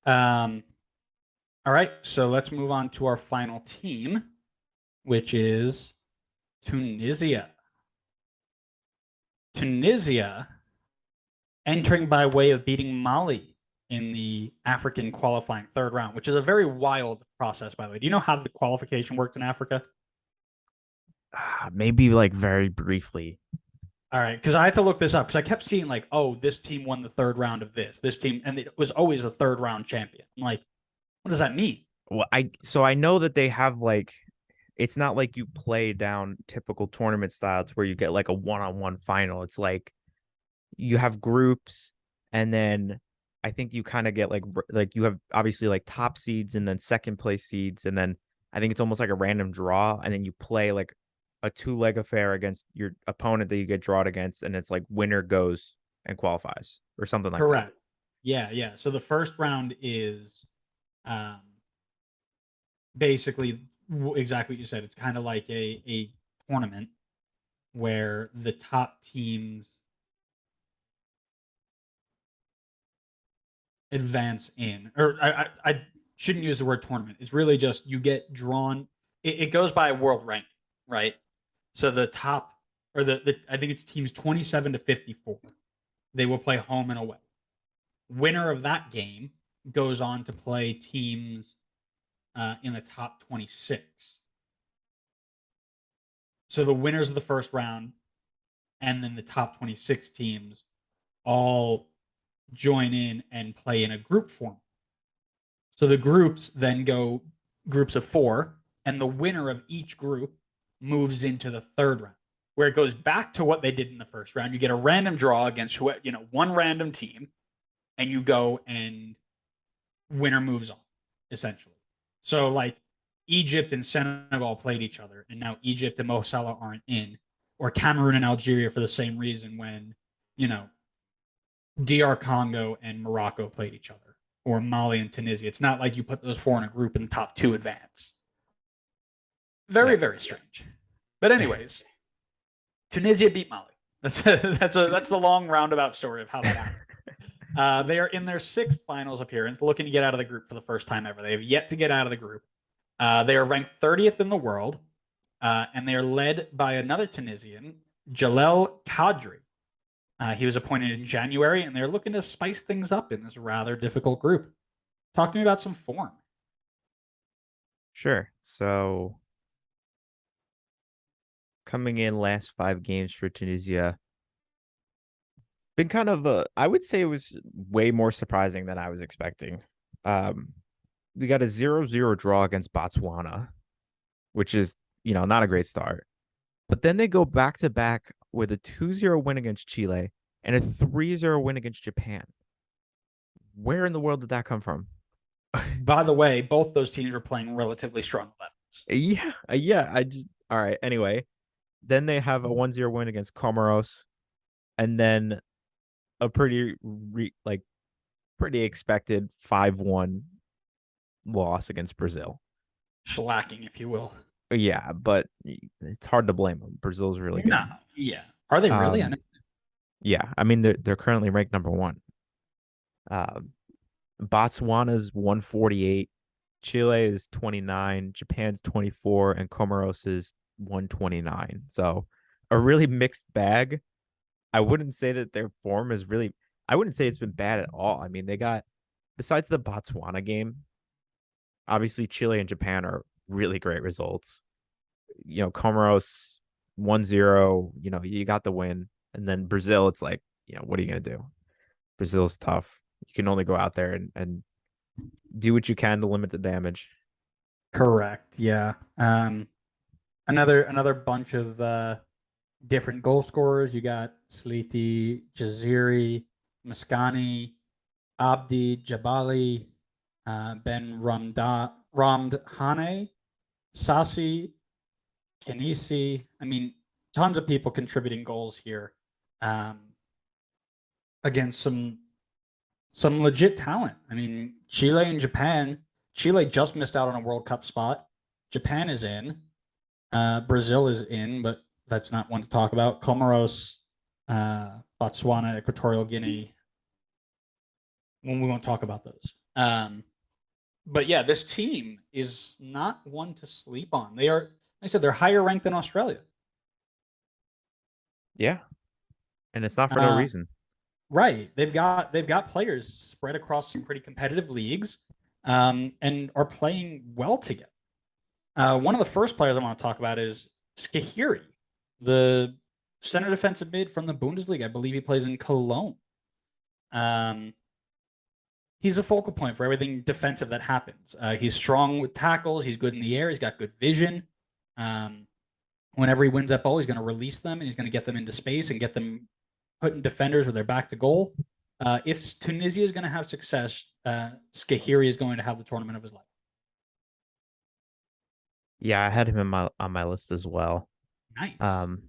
Um, all right, so let's move on to our final team, which is Tunisia. Tunisia entering by way of beating Mali in the African qualifying third round, which is a very wild process, by the way. Do you know how the qualification worked in Africa? Maybe like very briefly. All right, because I had to look this up because I kept seeing like, oh, this team won the third round of this team, and it was always a third round champion. I'm like, what does that mean? Well, I know that they have like it's not like you play down typical tournament styles where you get like a one-on-one final. It's like you have groups, and then I think you kind of get like you have obviously like top seeds and then second place seeds, and then I think it's almost like a random draw, and then you play like a two-leg affair against your opponent that you get drawn against, and it's like winner goes and qualifies or something like that. Correct. Yeah, yeah. So the first round is um, basically exactly what you said. It's kind of like a tournament where the top teams advance in, or I shouldn't use the word tournament. It's really just you get drawn. It goes by world rank, right? So the top, or the I think it's teams 27 to 54. They will play home and away. Winner of that game goes on to play teams in the top 26. So the winners of the first round and then the top 26 teams all join in and play in a group form. So the groups then go groups of four, and the winner of each group moves into the third round, where it goes back to what they did in the first round. You get a random draw against one random team, and you go and winner moves on, essentially. So like Egypt and Senegal played each other, and now Egypt and Mo Salah aren't in, or Cameroon and Algeria for the same reason when you know DR Congo and Morocco played each other, or Mali and Tunisia. It's not like you put those four in a group and the top two advance. Yeah. Very, very strange. But anyways, Tunisia beat Mali. That's the long roundabout story of how that happened. They are in their sixth finals appearance, looking to get out of the group for the first time ever. They have yet to get out of the group. They are ranked 30th in the world, and they are led by another Tunisian, Jalel Kadri. He was appointed in January, and they're looking to spice things up in this rather difficult group. Talk to me about some form. Sure. So coming in last 5 games for Tunisia, been kind of I would say it was way more surprising than I was expecting. Um, we got a 0-0 draw against Botswana, which is, not a great start. But then they go back to back with a 2-0 win against Chile and a 3-0 win against Japan. Where in the world did that come from? By the way, both those teams were playing relatively strong levels. Yeah. I just all right. Anyway, then they have a 1-0 win against Comoros, and then a pretty expected 5-1 loss against Brazil. Shellacking, if you will. Yeah, but it's hard to blame them. Brazil's really No, good. yeah. Are they really? Um, yeah, I mean they're currently ranked number one. Um, Botswana's 148, Chile is 29, Japan's 24, and Comoros is 129. So a really mixed bag. I wouldn't say that their form is really. I wouldn't say it's been bad at all. I mean, they got besides the Botswana game, obviously Chile and Japan are really great results. Comoros 1-0, you got the win. And then Brazil, it's like, what are you gonna do? Brazil's tough. You can only go out there and do what you can to limit the damage. Correct. Yeah. Another bunch of different goal scorers. You got Sliti, Jaziri, Maskani, Abdi, Jabali, Ben Ramdhane, Sasi, Kenisi. I mean, tons of people contributing goals here um, against some legit talent. I mean, Chile and Japan. Chile just missed out on a World Cup spot. Japan is in. Brazil is in, but that's not one to talk about. Comoros, Botswana, Equatorial Guinea. when we won't talk about those. But yeah, this team is not one to sleep on. They are, like I said, they're higher ranked than Australia. Yeah, and it's not for no Uh, reason. right. They've got players spread across some pretty competitive leagues, and are playing well together. One of the first players I want to talk about is Skahiri, the center defensive mid from the Bundesliga. I believe he plays in Cologne. Um, he's a focal point for everything defensive that happens. He's strong with tackles. He's good in the air. He's got good vision. Um, whenever he wins that ball, he's going to release them and he's going to get them into space and get them putting defenders with their back to goal. If Tunisia is going to have success, Skahiri is going to have the tournament of his life. Yeah, I had him in my on my list as well. Nice. Um,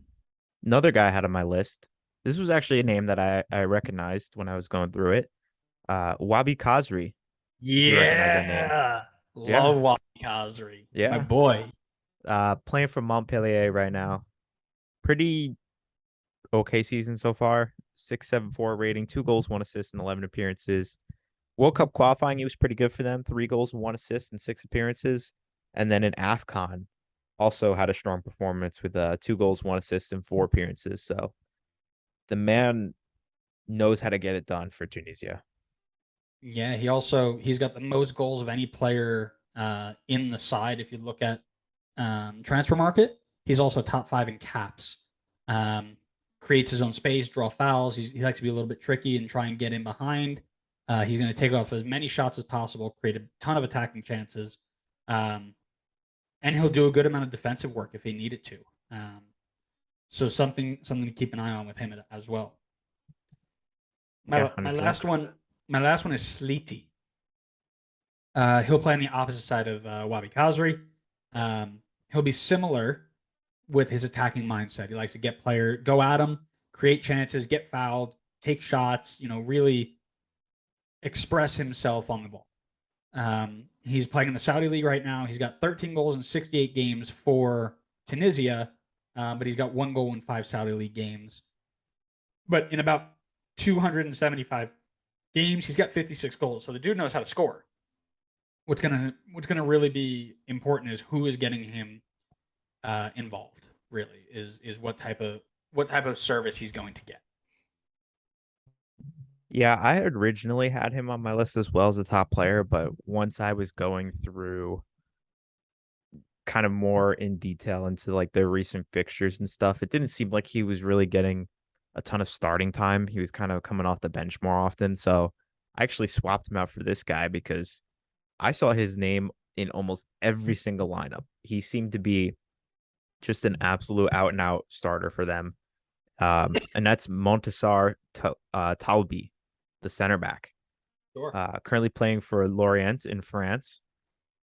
Another guy I had on my list. This was actually a name that I recognized when I was going through it. Wabi Kazri. If you recognize that name. Yeah. Yeah, Love Wally Kazri. My yeah. boy. Playing for Montpellier right now. Pretty okay season so far. 6.74 rating, 2 goals, 1 assist, and 11 appearances. World Cup qualifying, he was pretty good for them. 3 goals, 1 assist, and 6 appearances. And then in AFCON, also had a strong performance with 2 goals, 1 assist, and 4 appearances. So the man knows how to get it done for Tunisia. Yeah, he's got the most goals of any player in the side. If you look at transfer market, he's also top five in caps. Um, creates his own space, draw fouls. He likes to be a little bit tricky and try and get in behind. He's going to take off as many shots as possible, create a ton of attacking chances, um, and he'll do a good amount of defensive work if he needed to. Um, so something to keep an eye on with him as well. Yeah, My 100%. last one is Sleety. He'll play on the opposite side of Wabi Kazri. He'll be similar with his attacking mindset. He likes to go at him, create chances, get fouled, take shots. Really express himself on the ball. He's playing in the Saudi League right now. He's got 13 goals in 68 games for Tunisia, but he's got 1 goal in 5 Saudi League games. But in about 275 games, he's got 56 goals. So the dude knows how to score. What's gonna really be important is who is getting him involved. Really is what type of service he's going to get. Yeah, I had originally had him on my list as well as a top player, but once I was going through kind of more in detail into like their recent fixtures and stuff, it didn't seem like he was really getting a ton of starting time. He was kind of coming off the bench more often. So I actually swapped him out for this guy because I saw his name in almost every single lineup. He seemed to be just an absolute out and out starter for them. And that's Talbi, the center back, Sure. currently playing for Lorient in France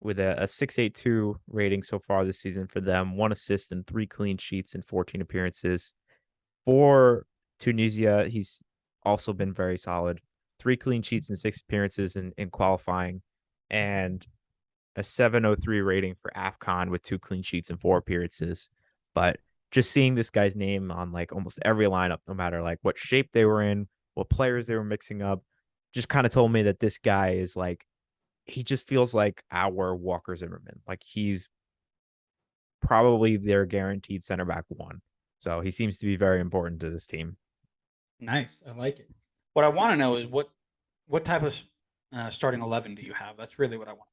with a 6.82 rating so far this season for them, 1 assist and 3 clean sheets in 14 appearances. For Tunisia, he's also been very solid. 3 clean sheets and 6 appearances in qualifying, and a 703 rating for AFCON with 2 clean sheets and 4 appearances. But just seeing this guy's name on like almost every lineup, no matter like what shape they were in, what players they were mixing up, just kind of told me that this guy is like, he just feels like our Walker Zimmerman. Like he's probably their guaranteed center back one. So he seems to be very important to this team. Nice. I like it. What I want to know is what type of starting 11 do you have? That's really what I want.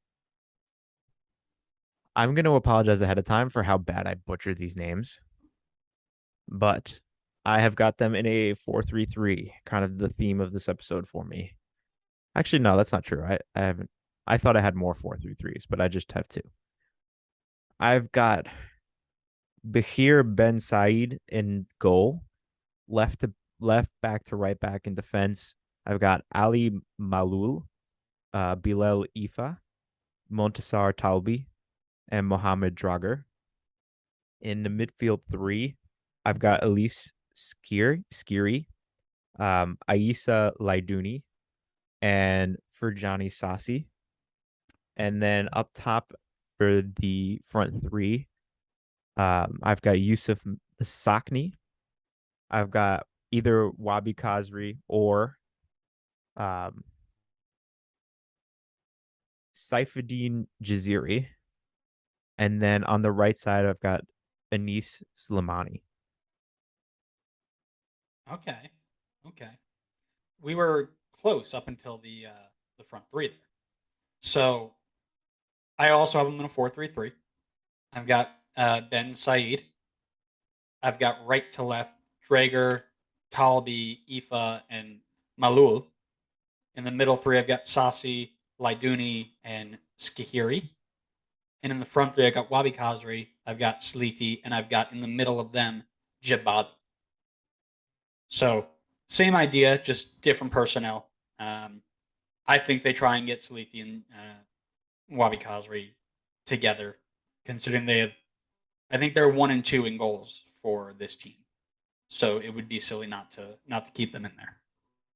I'm going to apologize ahead of time for how bad I butchered these names, but I have got them in a 4-3-3, kind of the theme of this episode for me. Actually, no, that's not true. I haven't. I thought I had more 4-3-3s, but I just have two. I've got Bahir Ben Said in goal, left back to right back in defense. I've got Ali Malul, Bilal Ifa, Montasar Talbi, and Mohamed Drager. In the midfield three, I've got Elise Skiri, Aisa Laiduni, and Furjani Sasi. And then up top for the front three, I've got Yusuf Sakni. I've got either Wabi Kazri or Saifuddin Jaziri. And then on the right side, I've got Anis Slimani. Okay. Okay. We were close up until the front three there. So I also have them in a 4-3-3. I've got Ben Said. I've got right to left Drager, Talbi, Ifa, and Malul. In the middle three, I've got Sasi, Laiduni, and Skihiri. And in the front three, I've got Wabi Kazri, I've got Sliti, and I've got in the middle of them Jabad. So same idea, just different personnel. Um, I think they try and get Saliti and Wabi Kazri together, considering they have. I think they're 1 and 2 in goals for this team, so it would be silly not to keep them in there.